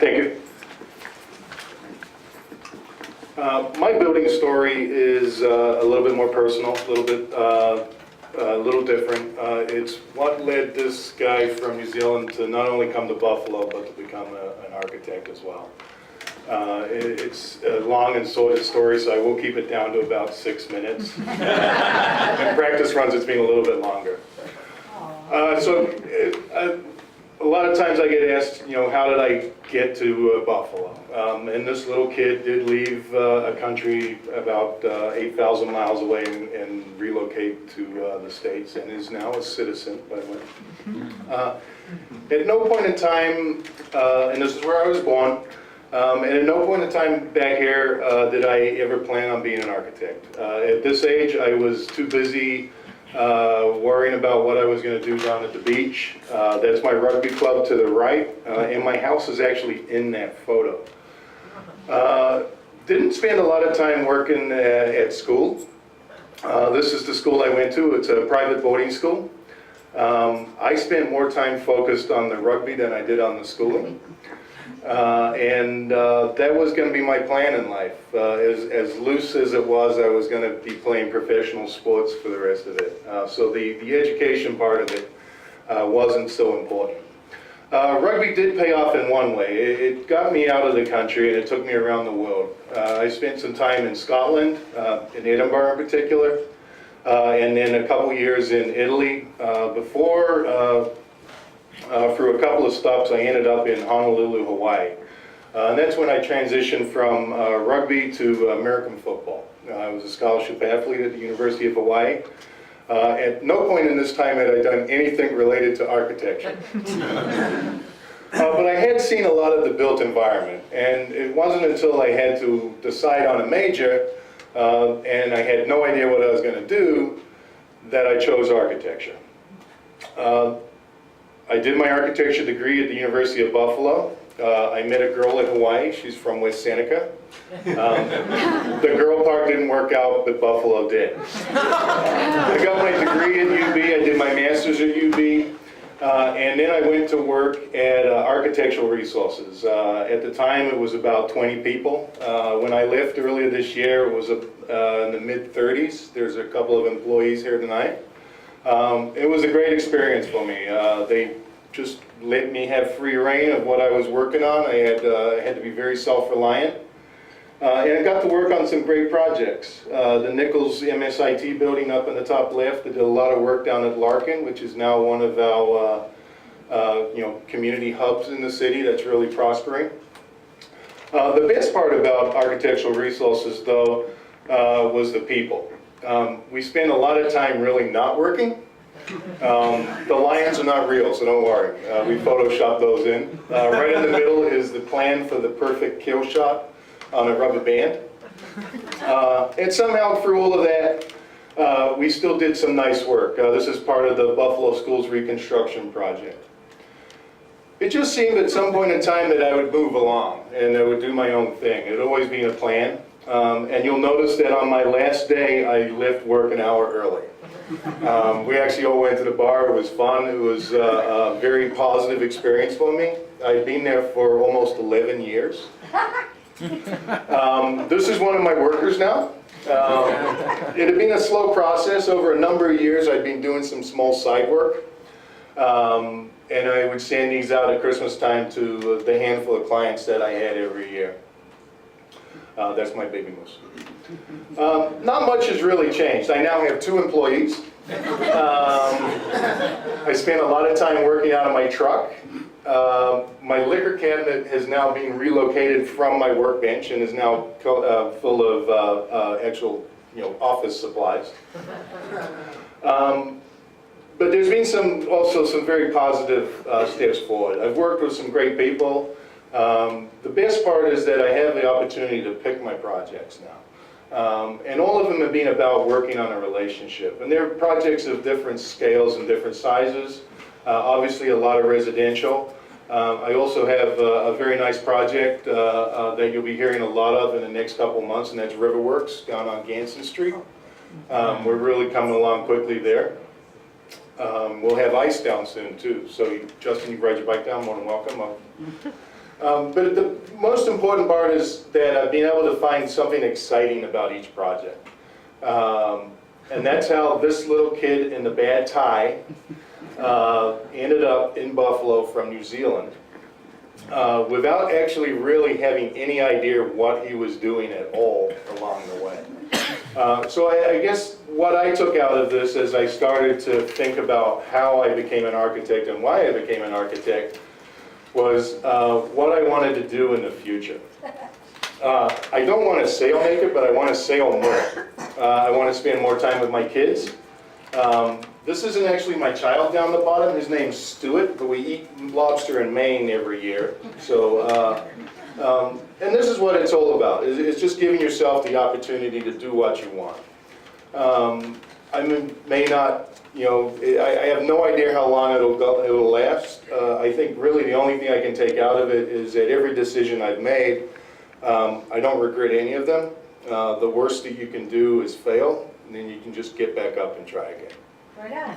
Thank you. My building story is a little bit more personal, a little different. It's what led this guy from New Zealand to not only come to Buffalo, but to become an architect as well. It's a long and sordid story, so I will keep it down to about 6 minutes. In practice runs, it's been a little bit longer. A lot of times I get asked, how did I get to Buffalo? And this little kid did leave a country about 8,000 miles away and relocate to the States, and is now a citizen, by the way. At no point in time, and this is where I was born, and at no point in time back here did I ever plan on being an architect. At this age, I was too busy worrying about what I was going to do down at the beach. That's my rugby club to the right, and my house is actually in that photo. Didn't spend a lot of time working at school. This is the school I went to. It's a private boarding school. I spent more time focused on the rugby than I did on the schooling. That was going to be my plan in life. As loose as it was, I was going to be playing professional sports for the rest of it. So the education part of it wasn't so important. Rugby did pay off in one way. It got me out of the country and it took me around the world. I spent some time in Scotland, in Edinburgh in particular, and then a couple years in Italy. Through a couple of stops, I ended up in Honolulu, Hawaii. And that's when I transitioned from rugby to American football. I was a scholarship athlete at the University of Hawaii. At no point in this time had I done anything related to architecture. But I had seen a lot of the built environment, and it wasn't until I had to decide on a major, and I had no idea what I was going to do, that I chose architecture. I did my architecture degree at the University of Buffalo. I met a girl in Hawaii. She's from West Seneca. The girl part didn't work out, but Buffalo did. I got my degree at UB. I did my master's at UB. And then I went to work at Architectural Resources. At the time, it was about 20 people. When I left earlier this year, it was in the mid-30s. There's a couple of employees here tonight. It was a great experience for me. They just let me have free reign of what I was working on. I had to be very self-reliant. And I got to work on some great projects. The Nichols MSIT building up in the top left, I did a lot of work down at Larkin, which is now one of our community hubs in the city that's really prospering. The best part about Architectural Resources, though, was the people. We spend a lot of time really not working. The lions are not real, so don't worry. We photoshopped those in. Right in the middle is the plan for the perfect kill shot on a rubber band. And somehow through all of that, we still did some nice work. This is part of the Buffalo Schools Reconstruction Project. It just seemed at some point in time that I would move along and I would do my own thing. It had always been a plan. And you'll notice that on my last day, I left work an hour early. We actually all went to the bar. It was fun. It was a very positive experience for me. I'd been there for almost 11 years. This is one of my workers now. It had been a slow process. Over a number of years, I'd been doing some small side work. And I would send these out at Christmas time to the handful of clients that I had every year. That's my baby moose. Not much has really changed. I now have 2 employees. I spend a lot of time working out of my truck. My liquor cabinet has now been relocated from my workbench and is now full of actual, office supplies. But there's been also some very positive steps forward. I've worked with some great people. The best part is that I have the opportunity to pick my projects now. And all of them have been about working on a relationship. And they're projects of different scales and different sizes. Obviously a lot of residential. I also have a very nice project that you'll be hearing a lot of in the next couple months, and that's Riverworks down on Ganson Street. We're really coming along quickly there. We'll have ice down soon too. So Justin, you can ride your bike down, more than welcome. But the most important part is that I've been able to find something exciting about each project. And that's how this little kid in the bad tie ended up in Buffalo from New Zealand without actually really having any idea what he was doing at all along the way. So I guess what I took out of this as I started to think about how I became an architect and why I became an architect was what I wanted to do in the future. I don't want to sail naked, but I want to sail more. I want to spend more time with my kids. This isn't actually my child down the bottom. His name's Stuart, but we eat lobster in Maine every year. So, and this is what it's all about. It's just giving yourself the opportunity to do what you want. I may not, you know, I have no idea how long it'll last. I think really the only thing I can take out of it is that every decision I've made, I don't regret any of them. The worst that you can do is fail, and then you can just get back up and try again. Right on.